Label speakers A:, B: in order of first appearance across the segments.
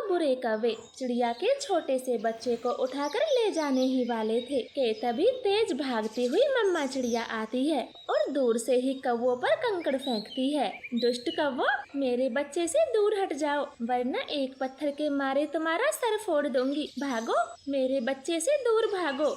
A: बुरे कौवे चिड़िया के छोटे से बच्चे को उठाकर ले जाने ही वाले थे कि तभी तेज भागती हुई मम्मा चिड़िया आती है और दूर से ही कौवों पर कंकड़ फेंकती है। दुष्ट कौवो, मेरे बच्चे से दूर हट जाओ वरना एक पत्थर के मारे तुम्हारा सर फोड़ दूंगी। भागो, मेरे बच्चे से दूर भागो।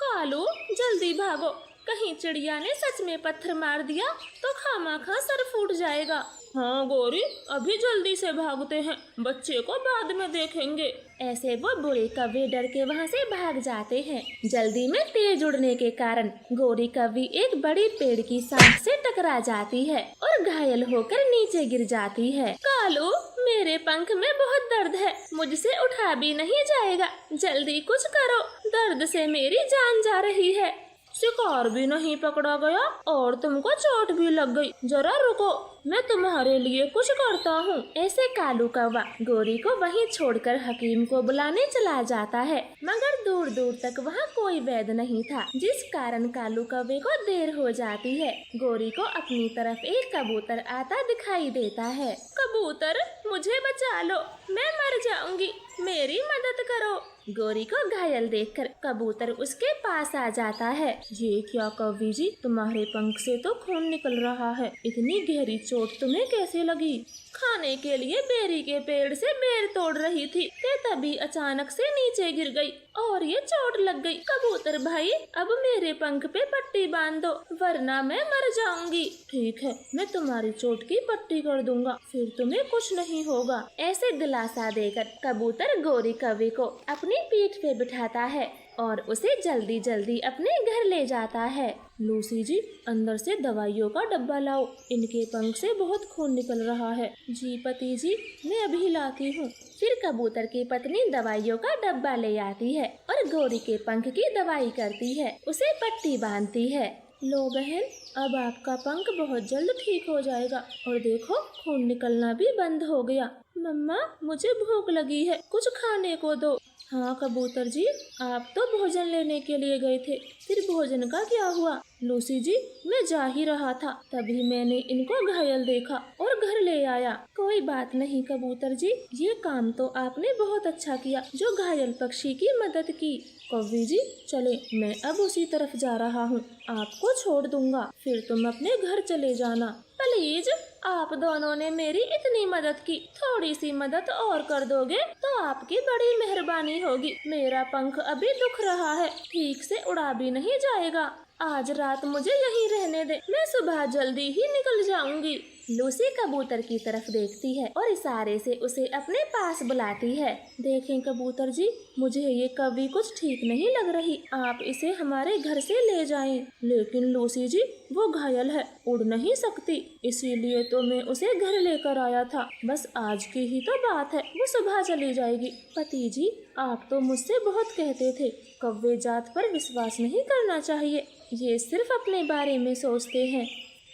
A: कालू, जल्दी भागो, कहीं चिड़िया ने सच में पत्थर मार दिया तो खामाखा सर फूट जाएगा। हाँ गौरी, अभी जल्दी से भागते हैं, बच्चे को बाद में देखेंगे। ऐसे वो बुरे कौवे डर के वहाँ से भाग जाते हैं। जल्दी में तेज उड़ने के कारण गौरी कौवी एक बड़ी पेड़ की शाख से टकरा जाती है और घायल होकर नीचे गिर जाती है। कालू, मेरे पंख में बहुत दर्द है, मुझसे उठा भी नहीं जाएगा, जल्दी कुछ करो, दर्द से मेरी जान जा रही है। शिकार भी नहीं पकड़ा गया और तुमको चोट भी लग गई, जरा रुको, मैं तुम्हारे लिए कुछ करता हूँ। ऐसे कालू कौवा गौरी को वहीं छोड़कर हकीम को बुलाने चला जाता है, मगर दूर दूर तक वहाँ कोई वैद्य नहीं था, जिस कारण कालू कौवे को देर हो जाती है। गौरी को अपनी तरफ एक कबूतर आता दिखाई देता है। कबूतर, मुझे बचा लो, मैं मर जाऊंगी, मेरी मदद करो। गौरी को घायल देखकर कबूतर उसके पास आ जाता है। ये क्या कौवी जी, तुम्हारे पंख से तो खून निकल रहा है, इतनी गहरी चोट तुम्हें कैसे लगी? खाने के लिए बेरी के पेड़ से बेर तोड़ रही थी कि तभी अचानक से नीचे गिर गई और ये चोट लग गई। कबूतर भाई, अब मेरे पंख पे पट्टी बांध दो वरना मैं मर जाऊंगी। ठीक है, मैं तुम्हारी चोट की पट्टी कर दूंगा, फिर तुम्हें कुछ नहीं होगा। ऐसे दिलासा देकर कबूतर गौरी कौवे को अपनी पीठ पे बिठाता है और उसे जल्दी जल्दी अपने घर ले जाता है। लूसी जी, अंदर से दवाइयों का डब्बा लाओ, इनके पंख से बहुत खून निकल रहा है। जी पति जी, मैं अभी लाती हूँ। फिर कबूतर की पत्नी दवाइयों का डब्बा ले आती है और गौरी के पंख की दवाई करती है, उसे पट्टी बांधती है। लो बहन, अब आपका पंख बहुत जल्द ठीक हो जाएगा और देखो खून निकलना भी बंद हो गया। मम्मा, मुझे भूख लगी है, कुछ खाने को दो। हाँ कबूतर जी, आप तो भोजन लेने के लिए गए थे, फिर भोजन का क्या हुआ? लूसी जी, मैं जा ही रहा था, तभी मैंने इनको घायल देखा और घर ले आया। कोई बात नहीं कबूतर जी, ये काम तो आपने बहुत अच्छा किया जो घायल पक्षी की मदद की। कौवी जी, चले, मैं अब उसी तरफ जा रहा हूँ, आपको छोड़ दूंगा, फिर तुम अपने घर चले जाना। प्लीज, आप दोनों ने मेरी इतनी मदद की, थोड़ी सी मदद और कर दोगे तो आपकी बड़ी मेहरबानी होगी। मेरा पंख अभी दुख रहा है, ठीक से उड़ा भी नहीं जाएगा। आज रात मुझे यहीं रहने दे, मैं सुबह जल्दी ही निकल जाऊंगी। लूसी कबूतर की तरफ देखती है और इशारे से उसे अपने पास बुलाती है। देखें कबूतर जी, मुझे ये कौवी कुछ ठीक नहीं लग रही, आप इसे हमारे घर से ले जाएं। लेकिन लूसी जी, वो घायल है, उड़ नहीं सकती, इसीलिए तो मैं उसे घर लेकर आया था। बस आज की ही तो बात है, वो सुबह चली जाएगी। पति जी, आप तो मुझसे बहुत कहते थे कौवे जात पर विश्वास नहीं करना चाहिए, ये सिर्फ अपने बारे में सोचते हैं।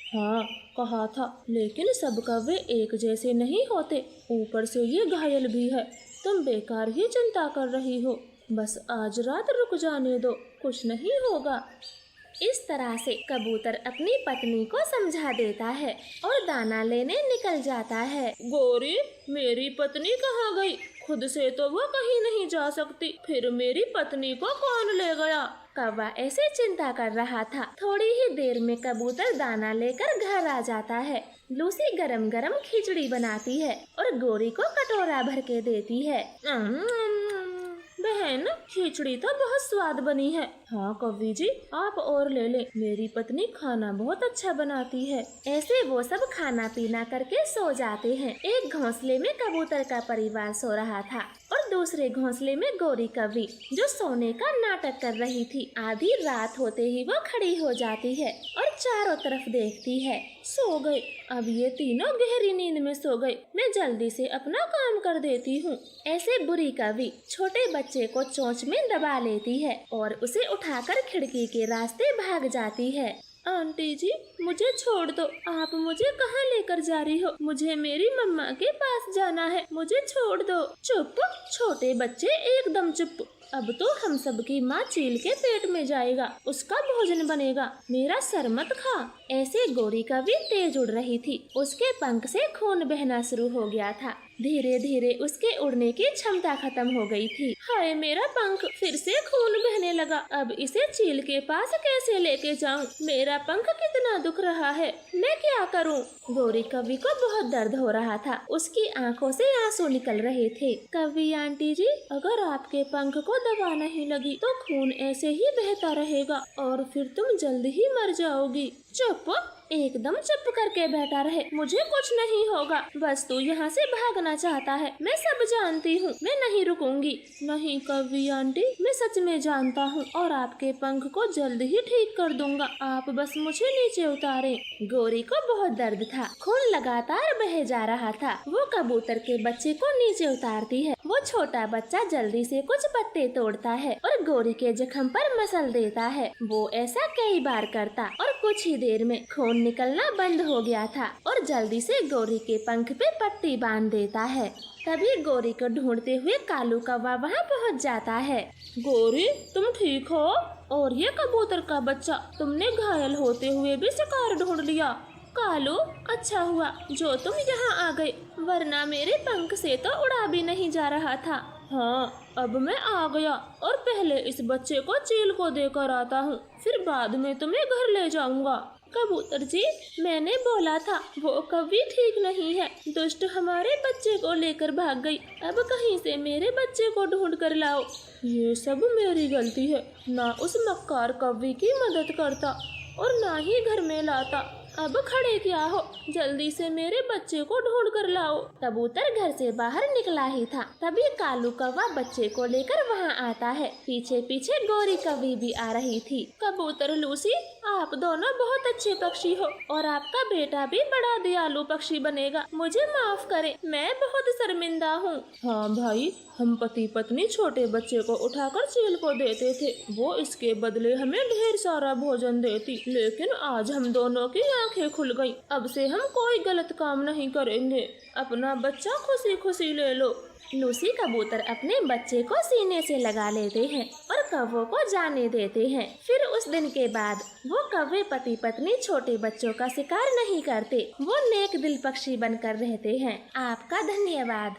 A: हाँ कहा था, लेकिन सब कौवे एक जैसे नहीं होते, ऊपर से ये घायल भी है, तुम बेकार ही चिंता कर रही हो, बस आज रात रुक जाने दो, कुछ नहीं होगा। इस तरह से कबूतर अपनी पत्नी को समझा देता है और दाना लेने निकल जाता है। गौरी, मेरी पत्नी कहाँ गई? खुद से तो वो कहीं नहीं जा सकती, फिर मेरी पत्नी को कौन ले गया? कौवा ऐसे चिंता कर रहा था। थोड़ी ही देर में कबूतर दाना लेकर घर आ जाता है। लूसी गरम गरम खिचड़ी बनाती है और गौरी को कटोरा भर के देती है। बहन, खिचड़ी तो बहुत स्वाद बनी है। हाँ कौवी जी, आप और ले लें, मेरी पत्नी खाना बहुत अच्छा बनाती है। ऐसे वो सब खाना पीना करके सो जाते हैं। एक घोंसले में कबूतर का परिवार सो रहा था और दूसरे घोंसले में गौरी कौवी जो सोने का नाटक कर रही थी। आधी रात होते ही वो खड़ी हो जाती है और चारों तरफ देखती है। सो गए, अब ये तीनों गहरी नींद में सो गए, मैं जल्दी से अपना काम कर देती हूँ। ऐसे बुरी कौवी छोटे बच्चे को चोंच में दबा लेती है और उसे उठाकर खिड़की के रास्ते भाग जाती है। आंटी जी, मुझे छोड़ दो, आप मुझे कहाँ लेकर जा रही हो? मुझे मेरी मम्मा के पास जाना है, मुझे छोड़ दो। चुप, छोटे बच्चे एकदम चुप। अब तो हम सब की माँ चील के पेट में जाएगा, उसका भोजन बनेगा, मेरा सर मत खा। ऐसे गौरी कौवी तेज उड़ रही थी, उसके पंख से खून बहना शुरू हो गया था। धीरे धीरे उसके उड़ने की क्षमता खत्म हो गई थी। हाय मेरा पंख, फिर से खून बहने लगा। अब इसे चील के पास कैसे लेके जाऊं? मेरा पंख कितना दुख रहा है, मैं क्या करूं? गौरी कवि को बहुत दर्द हो रहा था, उसकी आंखों से आंसू निकल रहे थे। कवि आंटी जी, अगर आपके पंख को दवा नहीं लगी तो खून ऐसे ही बहता रहेगा और फिर तुम जल्द ही मर जाओगी। चुप, एकदम चुप करके बैठा रहे, मुझे कुछ नहीं होगा। बस तू यहाँ से भागना चाहता है, मैं सब जानती हूँ, मैं नहीं रुकूंगी। नहीं कवि आंटी, मैं सच में जानता हूँ और आपके पंख को जल्द ही ठीक कर दूंगा, आप बस मुझे नीचे उतारें। गौरी को बहुत दर्द था, खून लगातार बह जा रहा था। वो कबूतर के बच्चे को नीचे उतारती है। वो छोटा बच्चा जल्दी से कुछ पत्ते तोड़ता है और गौरी के जख्म पर मसल देता है। वो ऐसा कई बार करता और कुछ ही देर में खून निकलना बंद हो गया था और जल्दी से गौरी के पंख पे पट्टी बांध देता है। तभी गौरी को ढूंढते हुए कालू कौवा वहाँ पहुँच जाता है। गौरी, तुम ठीक हो? और ये कबूतर का बच्चा, तुमने घायल होते हुए भी शिकार ढूंढ लिया। कालू, अच्छा हुआ जो तुम यहाँ आ गए, वरना मेरे पंख से तो उड़ा भी नहीं जा रहा था। हाँ, अब मैं आ गया और पहले इस बच्चे को चील को देकर आता हूँ, फिर बाद में तुम्हें घर ले जाऊंगा। कबूतर जी, मैंने बोला था वो कभी ठीक नहीं है, दुष्ट हमारे बच्चे को लेकर भाग गई। अब कहीं से मेरे बच्चे को ढूंढ कर लाओ। ये सब मेरी गलती है, ना उस मक्कार कवि की मदद करता और ना ही घर में लाता। अब खड़े क्या हो, जल्दी से मेरे बच्चे को ढूंढ कर लाओ। कबूतर घर से बाहर निकला ही था, तभी कालू कौवा बच्चे को लेकर वहाँ आता है। पीछे पीछे गौरी कवि भी आ रही थी। कबूतर लूसी, आप दोनों बहुत अच्छे पक्षी हो और आपका बेटा भी बड़ा दयालु पक्षी बनेगा। मुझे माफ करें, मैं बहुत शर्मिंदा हूँ। हाँ भाई, हम पति पत्नी छोटे बच्चे को उठाकर चील को देते थे, वो इसके बदले हमें ढेर सारा भोजन देती, लेकिन आज हम दोनों की आंखें खुल गईं। अब से हम कोई गलत काम नहीं करेंगे, अपना बच्चा खुशी खुशी ले लो। लूसी कबूतर अपने बच्चे को सीने से लगा लेते हैं और कौवों को जाने देते हैं। फिर उस दिन के बाद वो कौवे पति पत्नी छोटे बच्चों का शिकार नहीं करते, वो नेक दिल पक्षी बनकर रहते हैं। आपका धन्यवाद।